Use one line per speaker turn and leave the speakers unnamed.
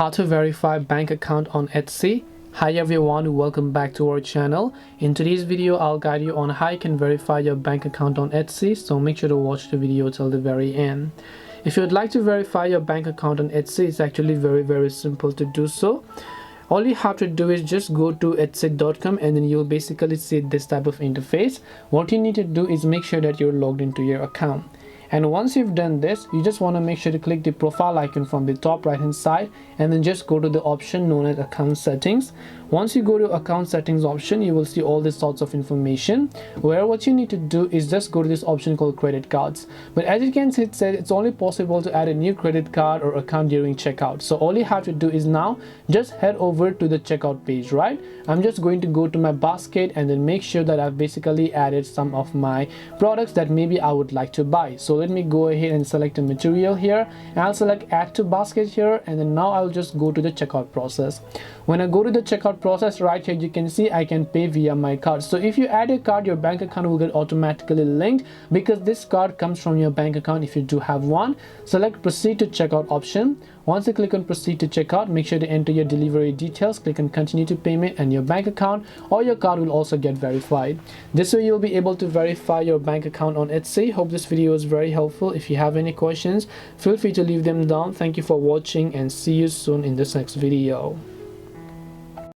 How to verify bank account on Etsy. Hi everyone, welcome back to our channel. In today's video I'll guide you on how you can verify your bank account on Etsy, so make sure to watch the video till the very end. If you would like to verify your bank account on Etsy, it's actually very simple to do so. All you have to do is just go to etsy.com and then you'll basically see this type of interface. What you need to do is make sure that you're logged into your account. And once you've done this, you just want to make sure to click the profile icon from the top right hand side and then just go to the option known as account settings. Once you go to account settings option, you will see all these sorts of information where what you need to do is just go to this option called credit cards. But as you can see, it said it's only possible to add a new credit card or account during checkout. So all you have to do is now just head over to the checkout page, right? I'm just going to go to my basket and then make sure that I've basically added some of my products that maybe I would like to buy. So let me go ahead and select a material here, and I'll select add to basket here, and then now I'll just go to the checkout process. When I go to the checkout process, right here you can see I can pay via my card. So if you add a card, your bank account will get automatically linked because this card comes from your bank account if you do have one. Select proceed to checkout option. Once you click on proceed to checkout, make sure to enter your delivery details, click on continue to payment, and your bank account or your card will also get verified. This way you'll be able to verify your bank account on Etsy. Hope this video was very helpful. If you have any questions, feel free to leave them down. Thank you for watching and see you soon in this next video.